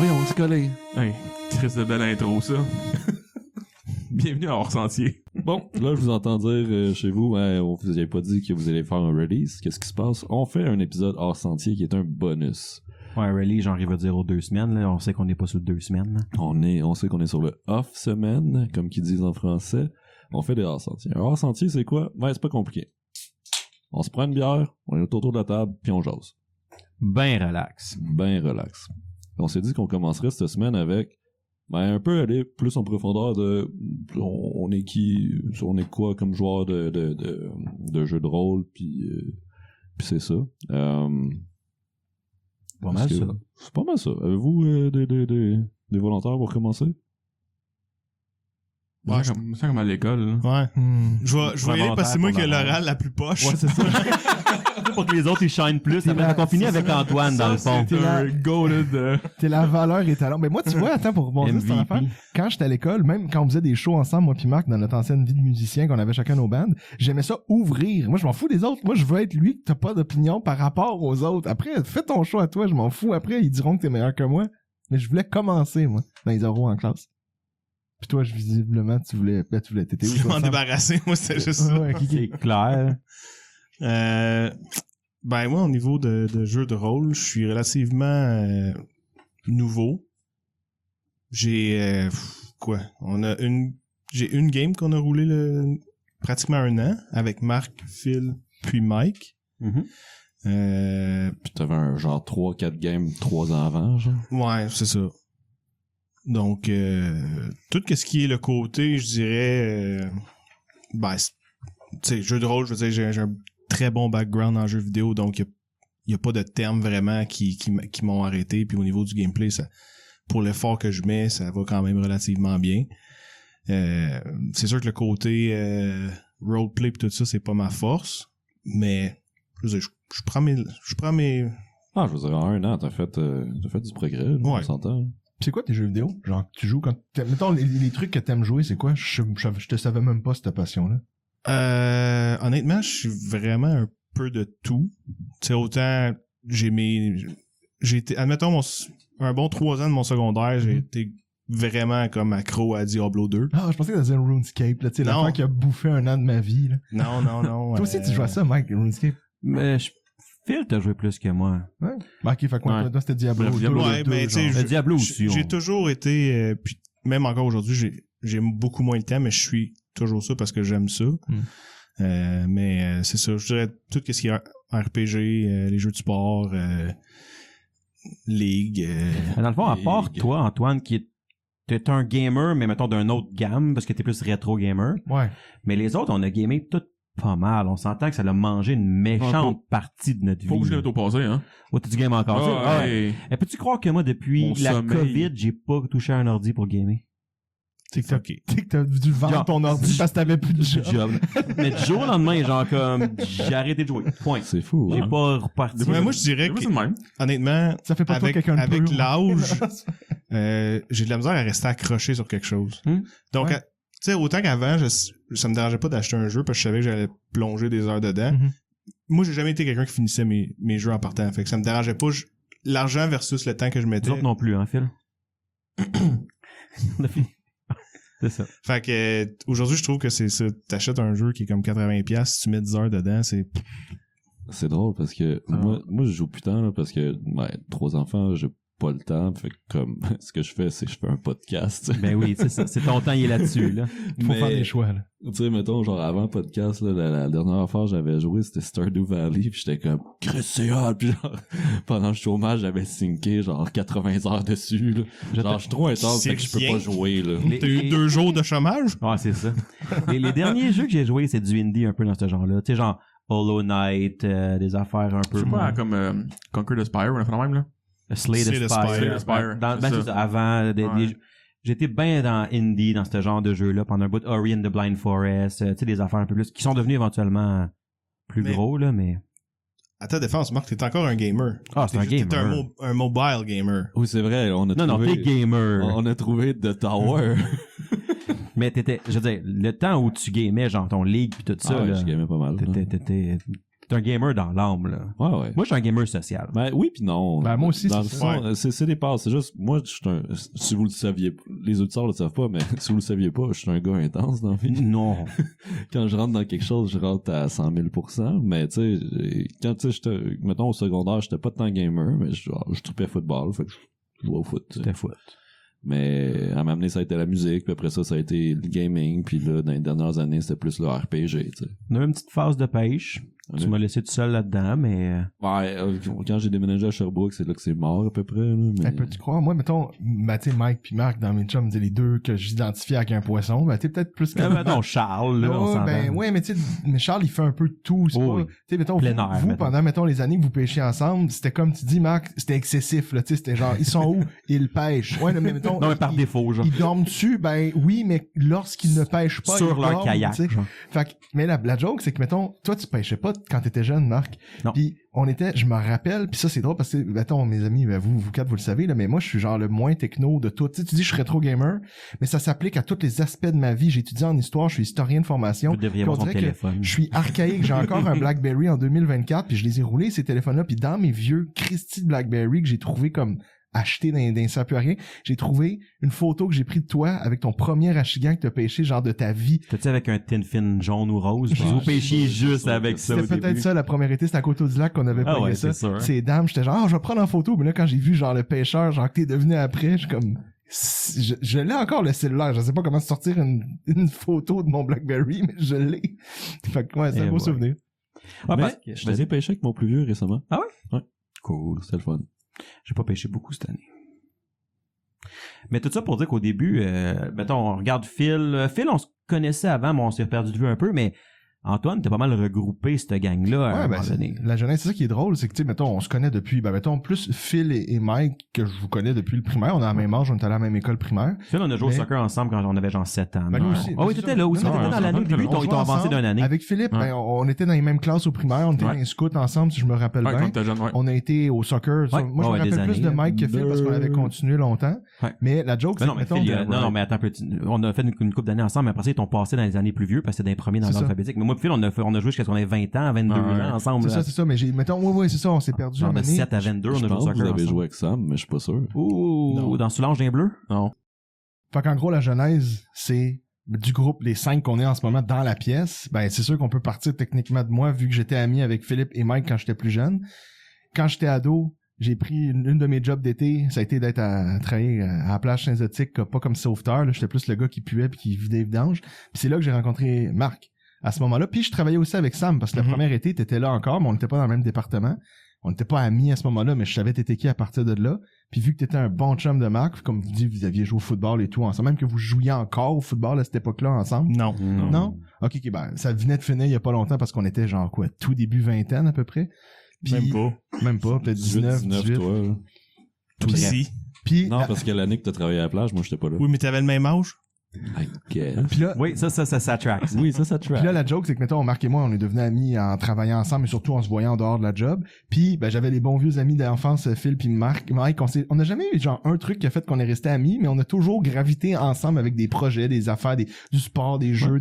voyons, on s'est collé. Hey, Chris de belle intro, ça. Bienvenue à Hors Sentier. Bon, là, je vous entends dire chez vous, on vous avait pas dit que vous allez faire un release. Qu'est-ce qui se passe? On fait un épisode hors sentier qui est un bonus. Ouais, release, genre, il va dire aux 2 semaines, là. On sait qu'on n'est pas sur 2 semaines, là. On sait qu'on est sur le off semaine, comme qu'ils disent en français. On fait des hors sentiers. Un hors sentier, c'est quoi? C'est pas compliqué. On se prend une bière, on est autour de la table, puis on jase. Ben relax. Ben relax. On s'est dit qu'on commencerait cette semaine avec un peu aller plus en profondeur de on est qui, on est quoi comme joueur de jeu de rôle, puis c'est ça. Pas mal ça. C'est pas mal ça. Avez-vous des volontaires pour commencer? Ouais, c'est comme à l'école, là. Ouais. Je vais y aller parce que c'est moi qui ai l'oral la plus poche. Ouais, c'est ça. Pour que les autres, ils shinent plus. Après, on finit avec Antoine, dans le fond. T'es la golden. T'es la valeur étalon. Mais moi, tu vois, attends, pour rebondir sur ton affaire, quand j'étais à l'école, même quand on faisait des shows ensemble, moi pis Marc, dans notre ancienne vie de musicien, qu'on avait chacun nos bandes, j'aimais ça ouvrir. Moi, je m'en fous des autres. Moi, je veux être lui que t'as pas d'opinion par rapport aux autres. Après, fais ton show à toi, je m'en fous. Après, ils diront que t'es meilleur que moi. Mais je voulais commencer, moi, dans les oraux en classe. Pis toi, visiblement, t'étais où? Je m'en débarrasser, moi, c'était juste ça. Ouais, C'est clair. Ben, moi, au niveau de jeu de rôle, je suis relativement nouveau. J'ai j'ai une game qu'on a roulé pratiquement 1 an avec Marc, Phil, puis Mike. Mm-hmm. Puis t'avais un genre 3-4 games 3 ans avant, genre? Ouais, c'est ça. Donc, tout ce qui est le côté, je dirais, tu sais, jeu de rôle, je veux dire, j'ai un très bon background en jeu vidéo, donc il y a pas de termes vraiment qui m'ont arrêté. Puis au niveau du gameplay, ça, pour l'effort que je mets, ça va quand même relativement bien. C'est sûr que le côté roleplay pis tout ça, c'est pas ma force, mais je veux dire, je prends mes. Ah, je veux dire, en 1 an, t'as fait du progrès, là, on s'entend. C'est quoi tes jeux vidéo? Genre, tu joues quand... Mettons, les trucs que t'aimes jouer, c'est quoi? Je te savais même pas cette passion-là. Honnêtement, je suis vraiment un peu de tout. Tu sais, autant j'ai été, admettons, un bon 3 ans de mon secondaire, j'ai été vraiment comme accro à Diablo 2. Ah, je pensais que c'était un RuneScape, là, tu sais, l'affaire qui a bouffé 1 an de ma vie, là. Non. Toi aussi, tu joues à ça, Mike, RuneScape? Mais Phil, t'as joué plus que moi. Ouais. Ok, fait quoi? Ouais. Toi, c'était Diablo. Ouais, mais tu sais, Diablo aussi. J'ai toujours été, puis même encore aujourd'hui, j'ai beaucoup moins le temps, mais je suis toujours ça parce que j'aime ça. Mais c'est ça, je dirais tout ce qui est RPG, les jeux de sport, League. Dans le fond, à part toi, Antoine, t'es un gamer, mais mettons d'un autre gamme, parce que t'es plus rétro gamer. Ouais. Mais les autres, on a gamé tout pas mal. On s'entend que ça a mangé une méchante partie de notre vie. Faut que je l'ai au passé, hein. Ouais, t'as du game encore. Ouais. Et peux-tu croire que moi, depuis Mon la sommeil. COVID, j'ai pas touché à un ordi pour gamer? Tu sais que t'as dû vendre Genre, ton ordi parce que t'avais plus de job. Mais du jour au lendemain, genre comme, j'ai arrêté de jouer. Point. C'est fou, J'ai hein? pas reparti. Mais moi, je dirais C'est le même. honnêtement, Ça fait pas toi avec quelqu'un de peu, l'âge, j'ai de la misère à rester accroché sur quelque chose. Donc, Ouais. tu sais, autant qu'avant, ça me dérangeait pas d'acheter un jeu parce que je savais que j'allais plonger des heures dedans. Moi, j'ai jamais été quelqu'un qui finissait mes jeux en partant. Fait que ça me dérangeait pas. L'argent versus le temps que je mettais. Les autres non plus, hein, Phil? C'est ça. Fait que aujourd'hui, je trouve que c'est ça. T'achètes un jeu qui est comme 80$, si tu mets 10 heures dedans, c'est... C'est drôle parce que moi je joue putain là parce que 3 enfants, j'ai pas le temps, fait que comme ce que je fais c'est que je fais un podcast. Ben oui, c'est ça. C'est ton temps, il est là-dessus, là. Il faut faire des choix, là. Tu sais, mettons, genre avant podcast, là, la dernière fois j'avais joué, c'était Stardew Valley, pis j'étais comme Chris c'est hot, pis genre pendant le chômage j'avais synqué genre 80 heures dessus, là. Genre je suis trop intense, fait que je peux pas jouer, là. T'as eu 2 jours de chômage? Ouais, c'est ça. Les derniers jeux que j'ai joués, c'est du indie un peu dans ce genre-là. Tu sais, genre Hollow Knight, des affaires un peu... Je sais pas, comme Conquer the Spire, on a fait la même, là. Slay the Spire. Spire. C'est ça, avant, j'étais bien dans indie, dans ce genre de jeu-là, pendant un bout. Ori and the Blind Forest, tu sais, des affaires un peu plus, qui sont devenues éventuellement plus gros, là, mais... À ta défense, Marc, t'es encore un gamer. Ah, c'est un gamer. T'es un mobile gamer. Oui, c'est vrai, on a Non, trouvé... t'es gamer. On a trouvé The Tower. Mais je veux dire, le temps où tu gamais, genre ton League pis tout ça, ouais, là, je gamais pas mal. t'étais T'es un gamer dans l'âme, là. Ouais. Moi, je suis un gamer social. Ben oui puis non. Ben, moi aussi, Dans c'est le ça. fond, c'est des passes. C'est juste, moi, je suis un, si vous le saviez, les auditeurs le savent pas, mais si vous le saviez pas, je suis un gars intense dans la vie. Non. Quand je rentre dans quelque chose, je rentre à 100 000%. Mais tu sais, quand tu sais, mettons au secondaire, j'étais pas tant gamer, mais je trippais football, fait que je jouais au foot. C'était foot. Mais à m'amener, ça a été la musique, puis après ça a été le gaming, puis là, dans les dernières années, c'était plus le RPG, tu sais. On a eu une petite phase de pêche. Tu m'as laissé tout seul là-dedans, mais... Ouais, quand j'ai déménagé à Sherbrooke, c'est là que c'est mort à peu près. Là, mais... Peux-tu croire? Moi, mettons, ben, tu sais, Mike puis Marc, dans mes chums, les deux que j'identifie avec un poisson, ben, t'es peut-être plus que... non, Charles, là, on s'entend. Ben, ouais, mais tu sais, mais Charles, il fait un peu de tout. C'est Oh, pas, oui. tu sais, mettons, Plein air, vous, mettons. pendant, mettons, les années que vous pêchiez ensemble, c'était comme tu dis, Marc, c'était excessif, là, tu sais, c'était genre, ils sont où? Ils pêchent. Ouais, mais mettons. Non, mais par défaut, genre. Ils dorment dessus, ben, oui, mais lorsqu'ils ne pêchent pas, Sur ils leur dorment, kayak, tu sais. genre. Fait que, mais la joke, c'est que, mettons, toi, tu pêchais pas quand t'étais jeune, Marc. Non. Puis, je me rappelle, puis ça, c'est drôle parce que, mettons, mes amis, ben, vous quatre, vous le savez, là, mais moi, je suis genre le moins techno de tout. Tu sais, tu dis, je suis rétro gamer, mais ça s'applique à tous les aspects de ma vie. J'ai étudié en histoire, je suis historien de formation. Vous devriez Puis on avoir ton dirait que téléphone. je suis archaïque. J'ai encore un BlackBerry en 2024, puis je les ai roulés, ces téléphones-là, puis dans mes vieux Christy de BlackBerry que j'ai trouvé comme acheté dans un sapeur rien, j'ai trouvé une photo que j'ai pris de toi avec ton premier achigan que t'as pêché, genre de ta vie. T'as-tu avec un tin fin jaune ou rose? Je- Vous pêchiez juste avec ça au C'était peut-être début. ça la première été, c'était à Côte du Lac qu'on avait Ah pogné ouais, ça. c'est sûr. Ces dames, j'étais genre, je vais prendre en photo, mais là, quand j'ai vu genre le pêcheur, genre que t'es devenu après, je suis comme, je l'ai encore le cellulaire, je sais pas comment sortir une photo de mon BlackBerry, mais je l'ai. Fait que ouais, c'est un Et beau voilà. souvenir. Ah, mais parce que je allé pêcher avec mon plus vieux récemment. Ah ouais? Ouais. Cool, c'était le fun. J'ai pas pêché beaucoup cette année. Mais tout ça pour dire qu'au début, mettons, on regarde Phil. Phil, on se connaissait avant, mais on s'est perdu de vue un peu, mais Antoine, t'as pas mal regroupé cette gang-là à un moment donné. La jeunesse, c'est ça qui est drôle, c'est que, tu sais, mettons, on se connaît depuis, mettons, plus Phil et Mike, que je vous connais depuis le primaire, on a la même âge, on est allé à la même école primaire. Phil, on a joué au soccer ensemble quand on avait genre 7 ans. Ben, nous aussi. Ah oui, C'est t'étais ça. là aussi. Non, T'étais non, dans l'année au début, on ils jouait t'ont avancé ensemble. d'une année. Avec Philippe, Ouais. on était dans les mêmes classes au primaire, on était Ouais. dans les scouts ensemble, si je me rappelle Ouais, bien. quand t'étais jeune, ouais. On a été au soccer. Ouais. Moi, je Ouais, me des rappelle plus de années. Mike que Phil parce qu'on avait continué longtemps. Ouais. Mais la joke, Mais c'est non, que, mais mettons, Phil, non, mais attends un peu. On a fait une couple d'années ensemble, mais après ça, ils t'ont passé dans les années plus vieux parce que c'était dans les premiers dans C'est ça. l'alphabétique. Mais moi, Phil, on a joué jusqu'à ce qu'on ait 20 ans, 22 Ouais. ans ensemble. c'est ça, mais mettons, ouais, c'est ça, on s'est perdu Genre une de année. 7 à 22, on a Je joué au pense que soccer vous avez ensemble. joué avec Sam, mais je suis pas sûr. Ouh, Non. dans Soulange d'un bleu? Non. Fait qu'en gros, la genèse, c'est du groupe, les 5 qu'on est en ce moment dans la pièce. Ben, c'est sûr qu'on peut partir techniquement de moi, vu que j'étais ami avec Philippe et Mike quand j'étais plus jeune. Quand j'étais ado, j'ai pris une de mes jobs d'été, ça a été d'être à travailler à la plage Saint-Zotique, pas comme sauveteur, là. J'étais plus le gars qui puait puis qui vidait les vidanges. Puis c'est là que j'ai rencontré Marc, à ce moment-là. Puis je travaillais aussi avec Sam, parce que la première été, t'étais là encore, mais on n'était pas dans le même département. On n'était pas amis à ce moment-là, mais je savais t'étais qui à partir de là. Puis vu que t'étais un bon chum de Marc, comme vous dites, vous aviez joué au football et tout ensemble, même que vous jouiez encore au football à cette époque-là ensemble. Non. Non? Ok, ben, ça venait de finir il y a pas longtemps parce qu'on était genre quoi, tout début vingtaine à peu près. Puis, Même pas. peut-être 19, 18. toi. là. Toi aussi. Puis, Non, parce que l'année que t'as travaillé à la plage, moi, j'étais pas là. Oui, mais t'avais le même âge. I guess. puis là, Oui, ça tracks. Oui, ça puis là, la joke, c'est que, mettons, Marc et moi, on est devenus amis en travaillant ensemble, mais surtout en se voyant en dehors de la job. Puis, ben, j'avais les bons vieux amis d'enfance, Phil puis Mike, on n'a jamais eu, genre, un truc qui a fait qu'on est resté amis, mais on a toujours gravité ensemble avec des projets, des affaires, du sport, des jeux,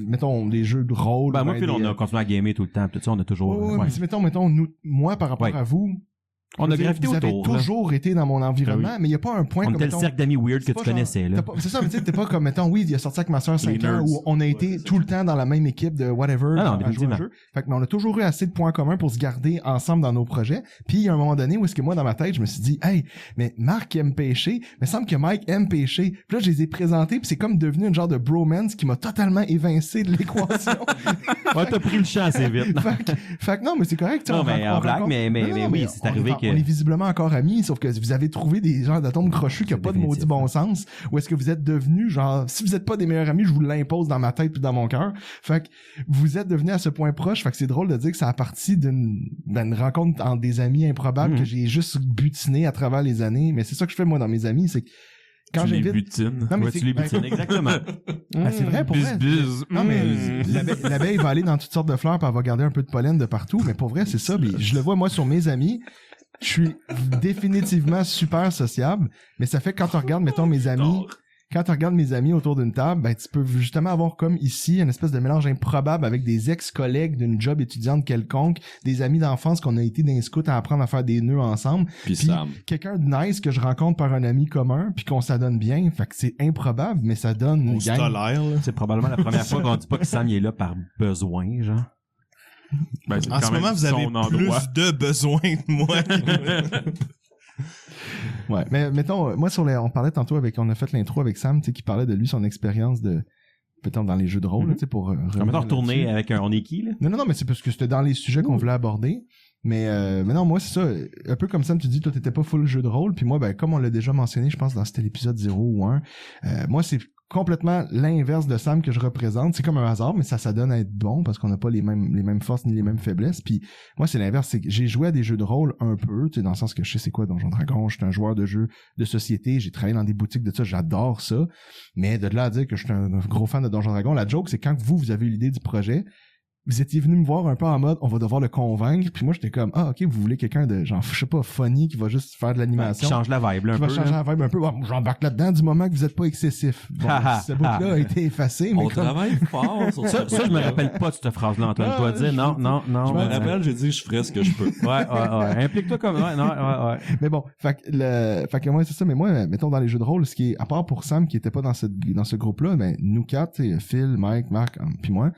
mettons, des jeux de rôle. Ben, moi, ben, Phil, on a continué à gamer tout le temps. Tout ça, on a toujours... Ouais, ouais. mais c'est, mettons, nous, moi, par rapport Ouais. à vous, On a gravité vous avez autour. là. toujours été dans mon environnement, mais il n'y a pas un point On comme, était le mettons, cercle d'amis weird que c'est tu pas genre- connaissais, là. t'as pas- c'est ça, mais tu sais, t'es pas comme, mettons, oui, il a sorti avec ma soeur 5 Les ans nerds. où on a été tout le temps dans la même équipe de whatever, Ah non, genre, à jouer définitivement. un jeu. Fait que, mais on a toujours eu assez de points communs pour se garder ensemble dans nos projets. Puis, il y a un moment donné où est-ce que moi, dans ma tête, je me suis dit, hey, mais Marc aime pêcher, mais il semble que Mike aime pêcher. Puis là, je les ai présentés, puis c'est comme devenu une genre de bromance qui m'a totalement évincé de l'équation. Ouais, t'as pris le champ assez vite. fait que non, mais c'est correct, tu sais, Non, on mais rencontre- en blague, on mais rencontre- oui, Non, c'est on arrivé est- que... On est visiblement encore amis, sauf que vous avez trouvé des genres d'atomes crochus qui n'ont pas de maudit Définitif. bon sens, ou est-ce que vous êtes devenus, genre, si vous êtes pas des meilleurs amis, je vous l'impose dans ma tête puis dans mon cœur. Fait que vous êtes devenus à ce point proche, fait que c'est drôle de dire que ça a parti d'une rencontre entre des amis improbables que j'ai juste butiné à travers les années, mais c'est ça que je fais moi dans mes amis, c'est que quand Tu les j'invite... butines. Non, mais Ouais, c'est- tu les ben, butines, exactement. ben, c'est vrai, pour vrai. Biz. Non, mais l'abeille va aller dans toutes sortes de fleurs puis elle va garder un peu de pollen de partout, mais pour vrai, c'est ça. Mais je le vois, moi, sur mes amis, je suis définitivement super sociable, mais ça fait que quand on regarde, mettons, mes amis quand tu regardes mes amis autour d'une table, ben tu peux justement avoir comme ici une espèce de mélange improbable avec des ex-collègues d'une job étudiante quelconque, des amis d'enfance qu'on a été dans les scouts à apprendre à faire des nœuds ensemble, Puis Sam. quelqu'un de nice que je rencontre par un ami commun, puis qu'on s'adonne bien. Fait que c'est improbable, mais ça donne une On se gang. tolère, là. C'est probablement la première fois qu'on dit pas que Sam il est là par besoin, genre. Ben, c'est En quand ce même moment, vous avez son endroit. plus de besoins que moi. Ouais, mais mettons, moi on parlait tantôt on a fait l'intro avec Sam, tu sais, qui parlait de lui, son expérience de, peut-être dans les jeux de rôle, tu sais, pour Mettons retourner avec un on est qui, là? Non, mais c'est parce que c'était dans les sujets qu'on voulait aborder. Mais non, moi, c'est ça. Un peu comme Sam, tu dis, toi, t'étais pas full jeu de rôle. Puis moi, ben, comme on l'a déjà mentionné, je pense, dans c'était l'épisode 0 ou 1, moi, c'est complètement l'inverse de Sam que je représente. C'est comme un hasard, mais ça donne à être bon parce qu'on n'a pas les mêmes forces ni les mêmes faiblesses. Puis moi, c'est l'inverse. C'est que j'ai joué à des jeux de rôle un peu, tu sais, dans le sens que je sais c'est quoi Donjon Dragon. Je suis un joueur de jeux de société. J'ai travaillé dans des boutiques de ça. J'adore ça. Mais de là à dire que je suis un gros fan de Donjon Dragon, la joke, c'est quand vous avez eu l'idée du projet, vous étiez venu me voir un peu en mode on va devoir le convaincre, puis moi j'étais comme ok, vous voulez quelqu'un de genre je sais pas funny qui va juste faire de l'animation, Qui change la vibe, là, un qui va peu. changer la vibe un peu. Bon, j'embarque là-dedans du moment que vous êtes pas excessif. Bon, ce bout-là a été effacé, mais On comme... travaille fort sur Ça, je me rappelle pas de cette phrase-là, Antoine. Je dois dire, non. Je me rappelle, j'ai dit je ferais ce que je peux. Ouais. Implique-toi comme, ouais. Mais bon, fait que moi c'est ça. Mais moi, mettons dans les jeux de rôle, ce qui est à part pour Sam qui était pas dans ce groupe-là, ben nous quatre, Phil, Mike, Marc, puis moi.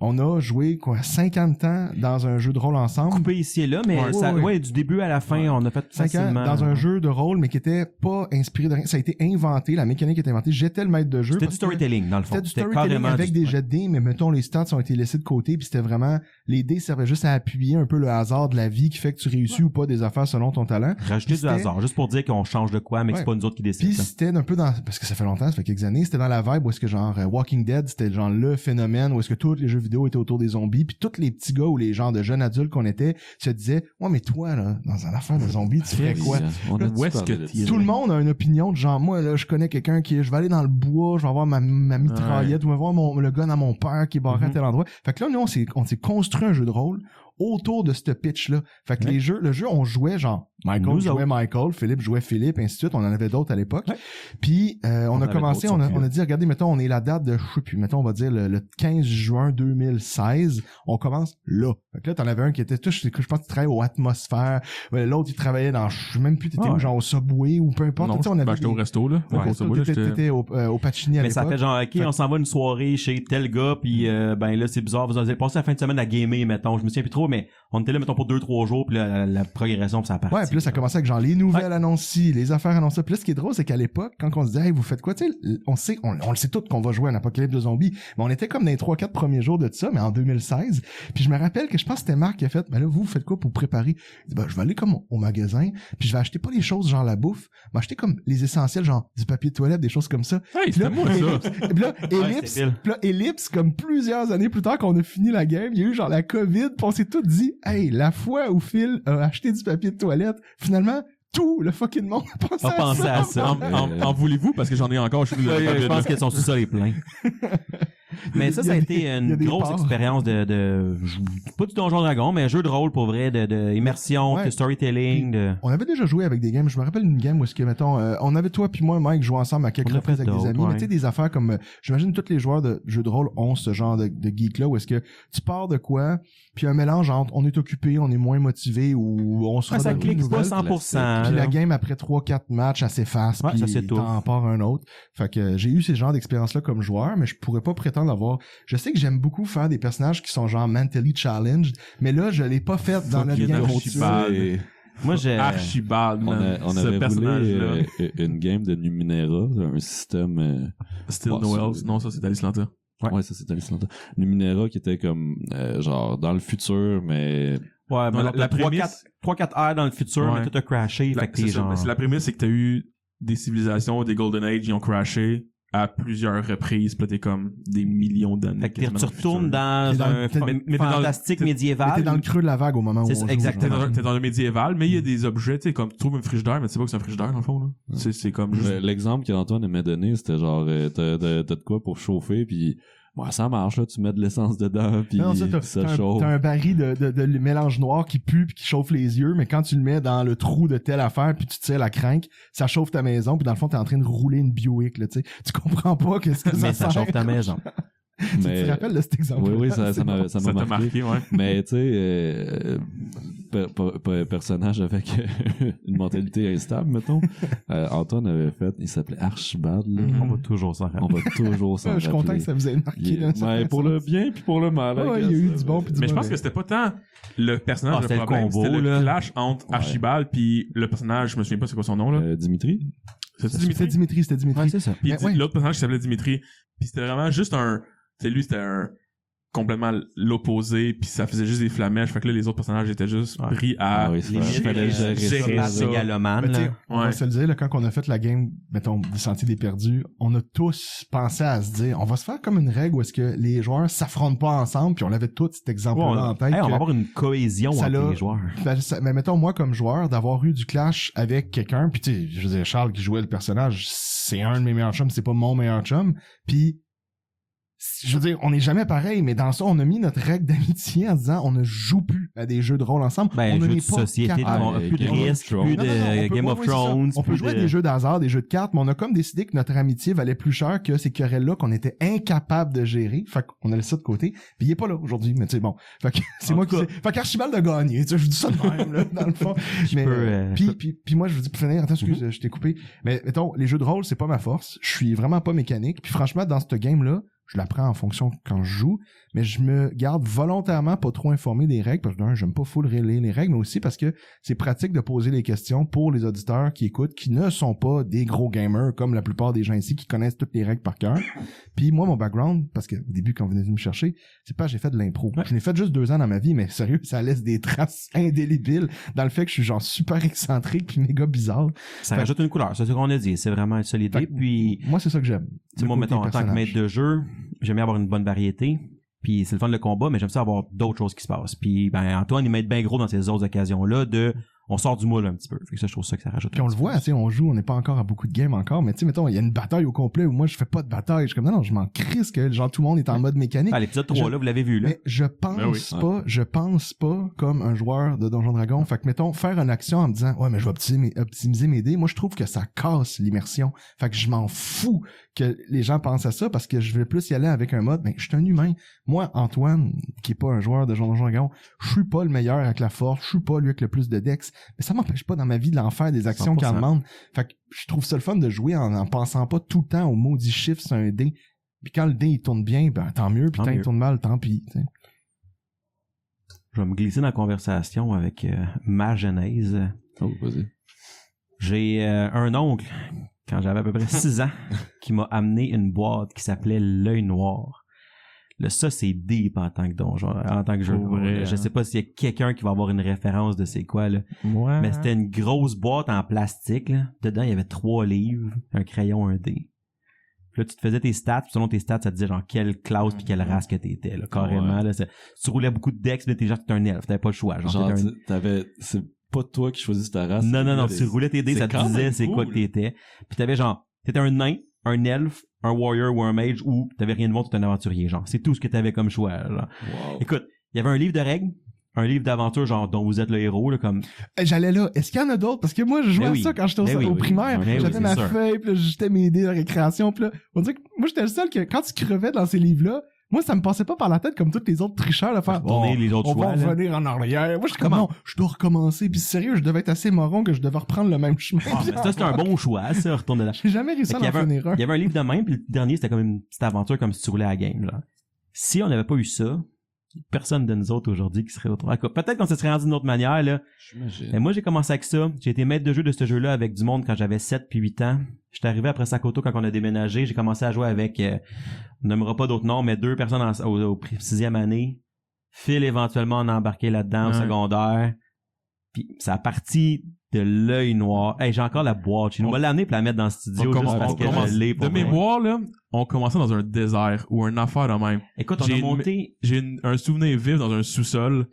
On a joué, 50 ans dans un jeu de rôle ensemble. Coupé ici et là, mais du début à la fin, on a fait 5 ans facilement. dans un jeu de rôle, mais qui était pas inspiré de rien. Ça a été inventé, la mécanique a été inventée. J'étais le maître de jeu. C'était du storytelling, dans le fond. C'était du storytelling avec des jets de dés, mais mettons, les stats ont été laissés de côté, puis c'était vraiment, les dés servaient juste à appuyer un peu le hasard de la vie qui fait que tu réussis ou pas des affaires selon ton talent. Rajouter du hasard, juste pour dire qu'on change de quoi, mais que c'est pas nous autres qui décident. Puis c'était un peu dans, parce que ça fait longtemps, ça fait quelques années, c'était dans la vibe où est-ce que genre Walking Dead, c'était genre le phénomène où est-ce que tous les jeux vidéo étaient autour des zombies, puis tous les petits gars ou les genres de jeunes adultes qu'on était se disaient ouais mais toi là dans une affaire de zombies tu ferais quoi? Où est-ce que t'es? Tout le monde a une opinion de genre moi là je connais quelqu'un qui je vais aller dans le bois, je vais avoir ma mitraillette, ou je vais voir le gun à mon père qui est barré à tel endroit. Fait que là nous on s'est construit un jeu de rôle autour de ce pitch-là. Fait que le jeu, on jouait genre, Michael jouait Michael, Philippe jouait Philippe, ainsi de suite. On en avait d'autres à l'époque. Ouais. Puis, on a commencé, on a dit, regardez, mettons, on est la date de, je sais plus, mettons, on va dire le 15 juin 2016. On commence là. Fait que là, t'en avais un qui était, je pense qu'il travaillait au Atmosphère. L'autre, il travaillait dans, je sais même plus, t'étais où, genre au Subway ou peu importe. Non, on avait j'étais au resto, là. T'étais au Pacini à l'époque. Mais ça fait genre, ok, on s'en va une soirée chez tel gars, puis ben là, c'est bizarre, vous avez passé la fin de semaine à gamer, mettons. Je me souviens plus trop, mais on était là, mettons, pour 2-3 jours, puis là, la progression, puis ça a parti. Ouais, puis là, ça commençait avec genre les nouvelles annonces-ci, les affaires annoncées. Puis là, ce qui est drôle, c'est qu'à l'époque, quand on se disait, hey, vous faites quoi, tu sais, on le sait tous qu'on va jouer à un apocalypse de zombies, mais on était comme dans les 3-4 premiers jours de ça, mais en 2016. Puis je me rappelle que je pense que c'était Marc qui a fait, ben là, vous faites quoi pour préparer? Il dit, ben, je vais aller comme au magasin, puis je vais acheter pas les choses genre la bouffe, mais acheter comme les essentiels, genre du papier de toilette, des choses comme ça. Hey, puis là, moi, ça. Puis là, Ellipse, comme plusieurs années plus tard qu'on a fini la game, il y a eu genre la COVID, puis on s'est tous dit, hey, la fois où Phil a acheté du papier de toilette, finalement, tout le fucking monde a pensé à ça. En voulez-vous? Parce que j'en ai encore. Je pense que son sous-sol est plein. Mais ça a été une grosse expérience de pas du Donjon Dragon, mais un jeu de rôle pour vrai, de immersion, de storytelling. On avait déjà joué avec des games. Je me rappelle une game où est-ce que, mettons, on avait toi puis moi, Mike, joué ensemble à quelques reprises avec des amis. Mais tu sais, des affaires comme, j'imagine tous les joueurs de jeux de rôle ont ce genre de geek-là où est-ce que tu pars de quoi, puis un mélange entre on est occupé, on est moins motivé ou on se ça clique pas 100%. Puis la game après 3-4 matchs, elle s'efface, puis t'en pars un autre. Fait que j'ai eu ces genres d'expériences-là comme joueur, mais je pourrais pas prétendre avoir. Je sais que j'aime beaucoup faire des personnages qui sont genre mentally challenged, mais là, je l'ai pas fait dans notre game. Moi, j'ai Archibald, on avait voulu une game de Numenera, un système Still No Elves. Non, ça c'est Alislanta. Ouais, ça c'est Alislanta. Numenera qui était comme genre dans le futur, mais ouais, mais la prémisse 3-4 heures dans le futur, mais tout a crashé. La prémisse, c'est que t'as eu des civilisations, des Golden Age, ils ont crashé à plusieurs reprises, pis là t'es comme des millions d'années. Fait que tu retournes dans un fantastique médiéval. T'es dans le creux de la vague au moment où on joue. Exactement. T'es dans le médiéval, mais il y a des objets, tu sais, comme tu trouves un frigidaire, mais tu sais pas que c'est un frigidaire dans le fond, là. C'est comme juste... L'exemple qu'Antoine m'a donné, c'était genre, t'as de quoi pour chauffer, puis Ouais, ça marche, là. Tu mets de l'essence dedans, puis Non, ça chauffe. T'as un baril de mélange noir qui pue puis qui chauffe les yeux, mais quand tu le mets dans le trou de telle affaire puis tu tires la cranque, ça chauffe ta maison puis dans le fond, t'es en train de rouler une Buick, là, tu sais. Tu comprends pas qu'est-ce que Mais ça ça chauffe ta maison. Tu te rappelles de cet exemple? Oui, ça m'a Ça t'a marqué. marqué, ouais. Mais tu sais, personnage avec une mentalité instable, mettons. Antoine avait fait, il s'appelait Archibald. Là. On va toujours s'en rappeler. On va toujours s'en Je suis content que ça vous ait marqué. Là, mais pour le bien puis pour le mal. Ouais, il y a eu du bon puis du Mais je pense mauvais. que c'était pas tant le personnage c'était le le problème, combo, c'était le là. clash entre Archibald puis le personnage, je me souviens pas c'est quoi son nom là. Dimitri? C'est C'était Dimitri. Ouais, c'est ça. Puis Mais ouais. l'autre personnage qui s'appelait Dimitri. Puis c'était vraiment juste un... C'est lui, c'était un... complètement l'opposé, puis ça faisait juste des flamèches. Fait que là, les autres personnages étaient juste pris à... Ah oui, Les il fallait gérer gérer ça. ça. mégalomane, Mais tu sais, là. on va se le dire, là, quand on a fait la game, mettons, du Sentier des Perdus, on a tous pensé à se dire, on va se faire comme une règle où est-ce que les joueurs s'affrontent pas ensemble, puis on avait tout cet exemple-là en tête. Hey, on que- va avoir une cohésion ça entre l'a- les joueurs. Mais mettons, moi, comme joueur, d'avoir eu du clash avec quelqu'un, puis tu sais, je veux dire, Charles qui jouait le personnage, c'est un de mes meilleurs chums, c'est pas mon meilleur chum, puis je veux dire, on n'est jamais pareil, mais dans ça, on a mis notre règle d'amitié en disant, on ne joue plus à des jeux de rôle ensemble. Ben, on jeux n'est de pas société, capable. plus de Game of risques, Thrones. plus Non, non, non, on de peut- Game oui, of oui, c'est ça. Thrones. On peut plus jouer à de- des jeux d'hasard, des jeux de cartes, mais on a comme décidé que notre amitié valait plus cher que ces querelles-là qu'on était incapable de gérer. Fait qu'on a laissé ça de côté. Puis il est pas là aujourd'hui, mais tu sais, bon. Fait que c'est En moi tout qui cas- sais. Fait qu'Archibald a gagné. Tu sais, je vous dis ça de même, là, dans le fond. Mais, puis moi, je vous dis pour finir, attends, excuse, je t'ai coupé. Mais mettons, les jeux de rôle, c'est pas ma force. Je suis vraiment pas mécanique. Puis franchement, dans ce game-là, je l'apprends en fonction quand je joue, mais je me garde volontairement pas trop informé des règles, parce que d'un, j'aime pas full relire les règles, mais aussi parce que c'est pratique de poser les questions pour les auditeurs qui écoutent, qui ne sont pas des gros gamers, comme la plupart des gens ici, qui connaissent toutes les règles par cœur. Puis moi, mon background, parce que au début, quand vous venez me chercher, c'est pas j'ai fait de l'impro. Je l'ai fait juste 2 ans dans ma vie, mais sérieux, ça laisse des traces indélébiles dans le fait que je suis genre super excentrique puis méga bizarre. Ça Fait- rajoute une couleur, c'est ce qu'on a dit. C'est vraiment une solide. Fait que Puis, moi, c'est ça que j'aime. tu sais, Le moi, côté mettons, en tant que personnage. maître de jeu, j'aime bien avoir une bonne variété. Puis c'est le fun le combat, mais j'aime ça avoir d'autres choses qui se passent. Puis ben Antoine, il m'aide bien gros dans ces autres occasions-là de on sort du moule un petit peu. Fait que ça, je trouve ça que ça rajoute. Puis un on le petit voit, peu. tu sais, on joue, on n'est pas encore à beaucoup de games encore, mais tu sais, mettons, il y a une bataille au complet où moi, je fais pas de bataille. Je suis comme, non, je m'en crisse que, genre, tout le monde est en mode mécanique. Ah, l'épisode 3, là, vous l'avez vu, là. Mais je pense Ben oui. je pense pas comme un joueur de Donjon Dragon. Fait que, mettons, faire une action en me disant, ouais, mais je vais optimiser mes dés. Moi, je trouve que ça casse l'immersion. Fait que je m'en fous que les gens pensent à ça parce que je vais plus y aller avec un mode, mais je suis un humain. Moi, Antoine, qui est pas un joueur de Donjon Dragon, je suis pas le meilleur avec la force, je suis pas lui avec le plus de dex, mais ça m'empêche pas dans ma vie de l'en faire des actions qui en 100%. demandent. Fait que je trouve ça le fun de jouer en pensant pas tout le temps au maudit chiffre sur un dé. Puis quand le dé il tourne bien, ben tant mieux, puis Tant quand il mieux. tourne mal, tant pis. T'sais. Je vais me glisser dans la conversation avec ma genèse. Oh, vas-y. J'ai un oncle, quand j'avais à peu près 6 ans, qui m'a amené une boîte qui s'appelait L'Œil Noir. Là, ça, c'est deep en tant que donjon, en tant que jeu de Pour rôle. vrai, Je hein. sais pas s'il y a quelqu'un qui va avoir une référence de c'est quoi, là. Ouais. Mais c'était une grosse boîte en plastique, là. Dedans, il y avait 3 livres, un crayon, un dé. Puis là, tu te faisais tes stats, puis selon tes stats, ça te disait genre quelle classe puis quelle race que t'étais, là, carrément, Ouais. là. Tu roulais beaucoup de decks, puis là, t'es genre, t'étais un elfe, t'avais pas le choix. Genre, t'étais un- t'avais, c'est pas toi qui choisis ta race. Non, non, non, Des- tu roulais tes dés, c'est ça te quand disait même c'est quoi que cool. t'étais. Puis t'avais genre, t'étais un nain, un elfe, un warrior ou un mage, ou t'avais rien de bon, t'étais un aventurier, genre. C'est tout ce que t'avais comme choix, genre. Wow. Écoute, il y avait un livre de règles, un livre d'aventure, genre, dont vous êtes le héros, là, comme, J'allais là. Est-ce qu'il y en a d'autres? Parce que moi, je jouais Ben à oui. ça quand j'étais Ben oui, au oui. primaire. Ben oui, J'avais c'est ma sûr. feuille, puis là, j'étais mes dés de récréation. Puis là, on dirait que moi, j'étais le seul que, quand tu crevais dans ces livres-là, moi, ça me passait pas par la tête comme tous les autres tricheurs de faire retourner les autres on choix, va là. revenir en arrière. Moi, je suis comme, Comment? non, je dois recommencer. Puis sérieux, je devais être assez moron que je devais reprendre le même chemin. ah, mais ça, c'était un bon choix, ça, retourne là. J'ai jamais réussi Fait à qu'il en finir un. Il y avait un livre de même, puis le dernier, c'était comme une petite aventure, comme si tu roulais à la game, genre. Si on n'avait pas eu ça, personne de nous autres aujourd'hui qui serait autour. Peut-être qu'on se serait rendu d'une autre manière, là. J'imagine. Mais moi, j'ai commencé avec ça. J'ai été maître de jeu de ce jeu-là avec du monde quand j'avais 7 puis 8 ans. J'étais arrivé après Sakoto quand on a déménagé. J'ai commencé à jouer avec, on nommera pas d'autres noms, mais 2 personnes au 6e année. Phil éventuellement en a embarqué là-dedans au Ouais. secondaire. Puis ça a parti de L'Œil Noir. Hey, j'ai encore la boîte. Je vais l'amener pour la mettre dans le studio juste parce que je l'ai de pour moi. mémoire, là, on commençait dans un désert ou une affaire de même. Écoute, on J'ai a une- monté... J'ai un souvenir vif dans un sous-sol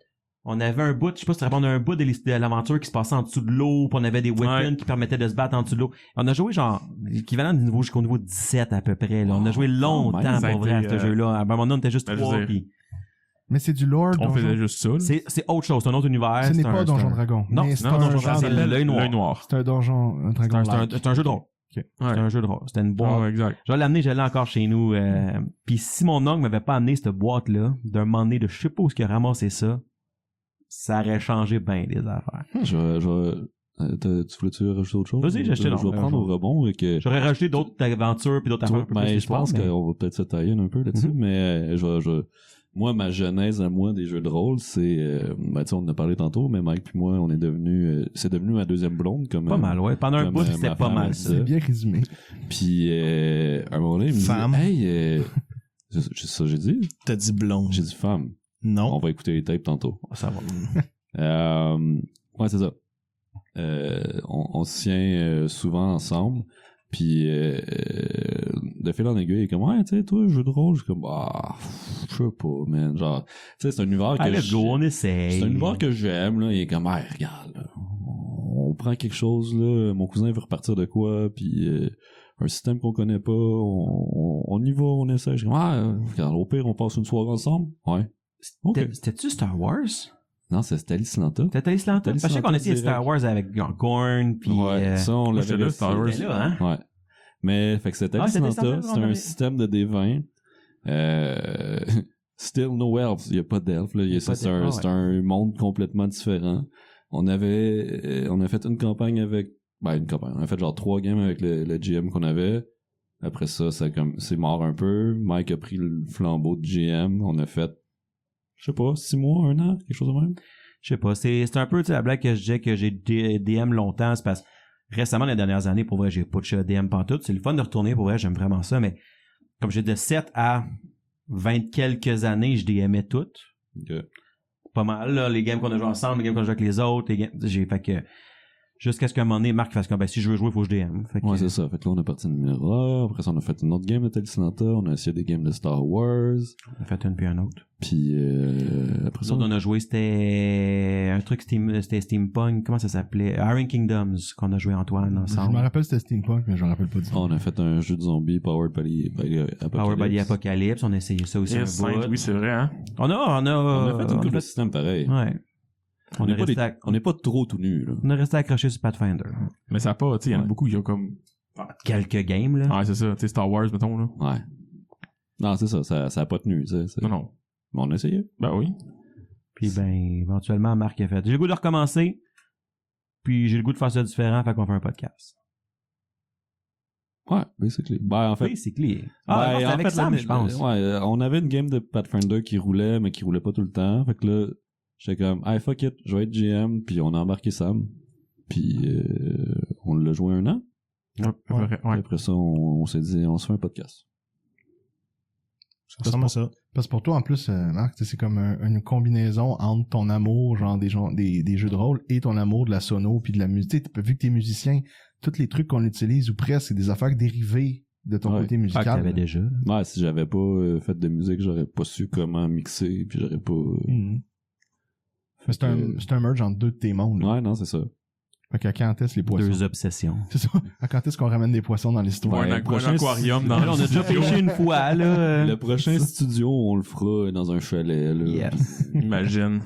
On avait un bout, je sais pas si tu réponds, un bout de l'aventure qui se passait en dessous de l'eau, puis on avait des weapons qui permettaient de se battre en dessous de l'eau. On a joué genre l'équivalent du niveau jusqu'au niveau 17 à peu près. Là. On a joué longtemps pour vrai à ce jeu-là. À un moment donné, on était juste 3 puis... Mais c'est du lore. On faisait juste ça. C'est autre chose, c'est un autre univers. Ce n'est pas Donjon Dragon. Non, c'est l'œil noir. C'est un donjon, un dragon. C'est un jeu de rôle. Okay. C'est un jeu de rôle. C'était une boîte. Exact. Je vais l'amener, je l'ai encore chez nous. Puis si mon oncle m'avait pas amené cette boîte-là, d'un moment donné, de je sais pas où il a ramassé ça, ça aurait changé bien des affaires. Tu voulais-tu rajouter autre chose? Vas-y, j'ai acheté. Je vais prendre au rebond et que... J'aurais rajouté d'autres aventures puis d'autres affaires. Mais je pense qu'on va peut-être se tailler un peu là-dessus, mais moi, ma genèse à moi des jeux de rôle, c'est... on en a parlé tantôt, mais Mike puis moi, on est devenu... c'est devenu ma deuxième blonde. Comme, pas mal, ouais. Pendant un bout, c'était pas mal. C'est bien résumé. Puis, à un moment donné, il me dit... Femme. Hey, c'est ça que j'ai dit? T'as dit blonde. J'ai dit femme. Non. On va écouter les tapes tantôt. Ça va. Ouais, c'est ça. On se tient souvent ensemble. Puis, de fil en aiguille, il est comme, ouais, tu sais, toi, jeu de rôle, je suis comme, je sais pas, man. Genre, tu sais, c'est un univers que let's go, on essaye. C'est un univers que j'aime, là. Il est comme, regarde, là, on prend quelque chose, là. Mon cousin veut repartir de quoi, puis un système qu'on connaît pas, on y va, on essaie. Je suis comme, regarde, au pire, on passe une soirée ensemble. Ouais. Okay. C'était-tu Star Wars? Non, c'était Alice Lanta. C'était Alice Lanta? Parce que je sais qu'on a essayé Star Wars avec Gorn, puis... Ouais, ça, on l'avait là, Star Wars. Là, hein? Ouais. Mais, fait que c'était Alice Lanta, c'est un système de D20. Still no elves, il n'y a pas d'elfes, là. C'est un monde complètement différent. On a fait une campagne avec... une campagne. On a fait genre 3 games avec le GM qu'on avait. Après ça, c'est mort un peu. Mike a pris le flambeau de GM. On a fait, je sais pas, 6 mois, 1 an, quelque chose de même. Je sais pas. C'est un peu, tu sais, la blague que je disais que j'ai DM longtemps. C'est parce que récemment, les dernières années, pour vrai, j'ai pas de DM pantoute. C'est le fun de retourner, pour vrai, j'aime vraiment ça. Mais comme j'ai de 7 à 20 quelques années, je DMais toutes. Okay. Pas mal, là. Les games qu'on a joué ensemble, les games qu'on a joué avec les autres. Fait que... Jusqu'à ce qu'à un moment donné, Marc fasse comme, si je veux jouer, il faut que je DM. Fait que... Ouais, c'est ça. Fait que là, on a parti de Mira. Après ça, on a fait une autre game de Alice Lanta. On a essayé des games de Star Wars. On a fait une puis un autre. Puis, après ça. On a joué, c'était un truc c'était Steampunk. Comment ça s'appelait? Iron Kingdoms, qu'on a joué Antoine ensemble. Je me rappelle c'était Steampunk, mais je me rappelle pas du tout. On a fait un jeu de zombies Powered by Apocalypse. Powered by Apocalypse. On a essayé ça aussi un bout. Oui, c'est vrai, hein? On a fait une couple de systèmes pareil. Ouais. On n'est pas trop tout nus, là. On est resté accroché sur Pathfinder. Mais ça a pas, tu sais, il y en a beaucoup qui ont comme... Quelques games, là. Ouais, c'est ça. Tu sais, Star Wars, mettons, là. Ouais. Non, c'est ça. Ça a pas tenu, tu sais. Non. Mais on a essayé. Ben oui. Puis, éventuellement, Marc a fait. J'ai le goût de recommencer. Puis, j'ai le goût de faire ça différent. Fait qu'on fait un podcast. Ouais, basically. En fait. Basically. C'est avec Sam, je pense. Ouais, on avait une game de Pathfinder qui roulait, mais qui roulait pas tout le temps. Fait que là, j'étais comme, fuck it, je vais être GM, puis on a embarqué Sam. Puis on l'a joué 1 an. Ouais. Après ça, on s'est dit, on se fait un podcast. Ça ressemble à ça. Parce que pour toi, en plus, Marc, c'est comme une combinaison entre ton amour, genre des jeux de rôle, et ton amour de la sono puis de la musique. Vu que t'es musicien, tous les trucs qu'on utilise, ou presque, c'est des affaires dérivées de ton côté musical. Que t'avais déjà. Ouais, si j'avais pas fait de musique, j'aurais pas su comment mixer, puis j'aurais pas... C'est un merge entre 2 de tes mondes. Ouais, non, c'est ça. Fait qu'à quand est-ce les poissons? 2 obsessions. C'est ça. À quand est-ce qu'on ramène des poissons dans l'histoire? Ouais, un aquarium dans on a déjà pêché une fois, là. Le prochain studio, on le fera dans un chalet, là. Yes. Imagine.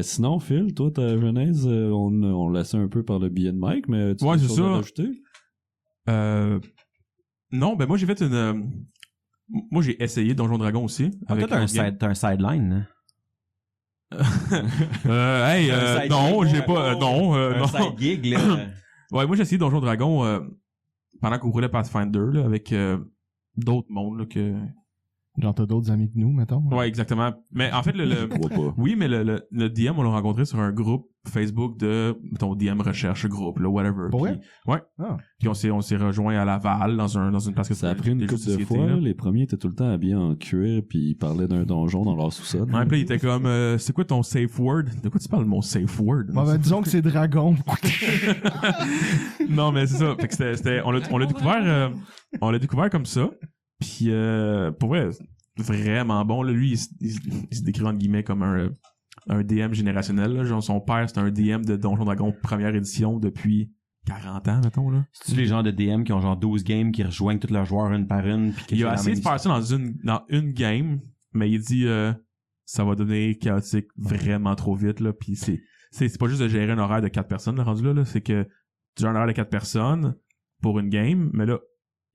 Sinon, Phil, toi, ta genèse, on laissait un peu par le biais de Mike, mais tu as c'est quelque chose ça. à rajouter? Non, moi j'ai fait une... Moi j'ai essayé Donjon Dragon aussi. Toi, t'as un sideline, hein? Non, j'ai pas... non, un non. side gig, là. Ouais, moi j'ai essayé Donjon Dragon pendant qu'on roulait Pathfinder, là, avec d'autres mondes, là, que... Genre, t'as d'autres amis que nous, mettons? Ouais, exactement. Mais en fait, Je crois pas. oui, mais le DM, on l'a rencontré sur un groupe Facebook de, mettons, DM recherche groupe, là, whatever. Pour vrai? Ouais. Ah. Puis on s'est rejoint à Laval, dans une place que Ça a pris une couple de fois. Là. Les premiers étaient tout le temps habillés en cuir, puis ils parlaient d'un donjon dans leur sous-sol. Ouais, puis là, il était comme, c'est quoi ton safe word? De quoi tu parles, mon safe word? Disons que c'est dragon. Non, mais c'est ça. Fait que on l'a découvert comme ça. Puis, pour vrai, vraiment bon. Là, lui, il se décrit entre guillemets comme un un DM générationnel. Là. Genre, son père, c'est un DM de Donjon Dragon première édition depuis 40 ans, mettons. Là. C'est-tu les gens de DM qui ont genre 12 games, qui rejoignent tous leurs joueurs une par une? Puis Il a essayé de faire ça dans une game, mais il dit ça va devenir chaotique vraiment trop vite. Là, puis c'est pas juste de gérer un horaire de 4 personnes, là, rendu là, c'est que tu gères un horaire de 4 personnes pour une game, mais là,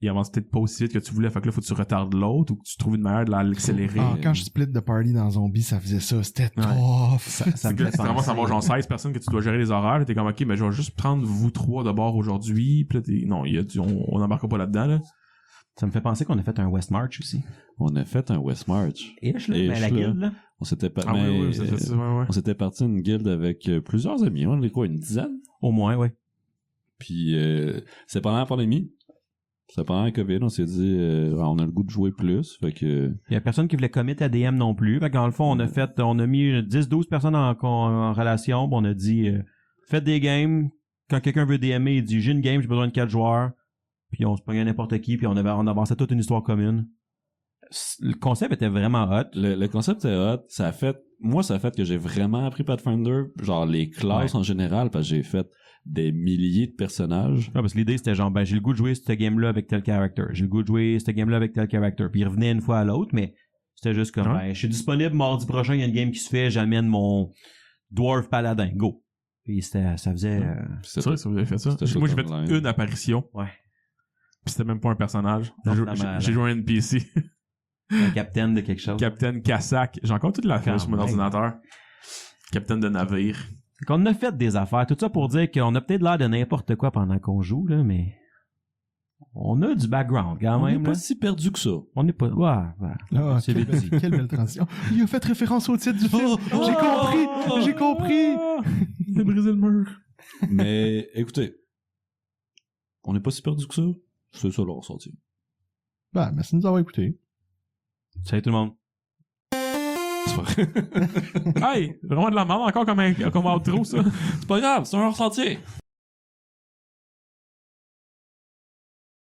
il avance peut-être pas aussi vite que tu voulais, fait que là, faut que tu retardes l'autre ou que tu trouves une manière de l'accélérer. Ah, quand je split de party dans Zombie, ça faisait ça. C'était tough. Ça me C'est fait vraiment penser. savoir genre 16 personnes que tu dois gérer les horaires, là, t'es comme ok, mais je vais juste prendre vous 3 de bord aujourd'hui, puis là, non, on n'embarquera pas là-dedans, là. Ça me fait penser qu'on a fait un West March aussi. On a fait un West March. Ish, là, Ish, mais la là. guilde, là. On s'était pas, Ah oui, c'est ouais. on s'était parti une guilde avec plusieurs amis. On était quoi, une dizaine? Au moins, ouais. Puis c'est pendant la pandémie. C'est pendant la COVID, on s'est dit on a le goût de jouer plus. Fait que. Il y a personne qui voulait commit à DM non plus. Fait que dans le fond, on a mis 10-12 personnes en relation. Puis on a dit, faites des games. Quand quelqu'un veut DMer, il dit, j'ai une game, j'ai besoin de 4 joueurs. Puis on se prenait n'importe qui, puis on avançait toute une histoire commune. Le concept était vraiment hot. Le concept est hot. Ça a fait que j'ai vraiment appris Pathfinder. Genre les classes en général, parce que j'ai fait des milliers de personnages. Ouais, parce que l'idée, c'était genre, ben, j'ai le goût de jouer cette game-là avec tel character. J'ai le goût de jouer cette game-là avec tel character. Puis il revenait une fois à l'autre, mais c'était juste comme, ben, je suis disponible mardi prochain, il y a une game qui se fait, j'amène mon Dwarf Paladin. Go. Puis ça faisait... C'est vrai, ça vous avez fait ça. C'était Moi, j'ai shot fait online. une apparition. Ouais. Puis c'était même pas un personnage. Non, J'ai joué un NPC. un capitaine de quelque chose. Capitaine Kassak. J'ai encore toute la Quand feuille sur mon même. ordinateur. Capitaine de navire. Fait qu'on a fait des affaires. Tout ça pour dire qu'on a peut-être l'air de n'importe quoi pendant qu'on joue, là, mais on a du background quand On n'est même. pas Là. si perdu que ça. On n'est pas... Ouais. Ah, C'est quelle, vite dit. quelle belle transition. Il a fait référence au titre du film. J'ai compris. J'ai brisé le mur. Mais écoutez, on n'est pas si perdu que ça. C'est ça le ressenti. Ben, merci de nous avoir écoutés. Salut tout le monde. C'est pas vrai. Hey, vraiment de la merde encore comme outro, ça. C'est pas grave, c'est un ressenti.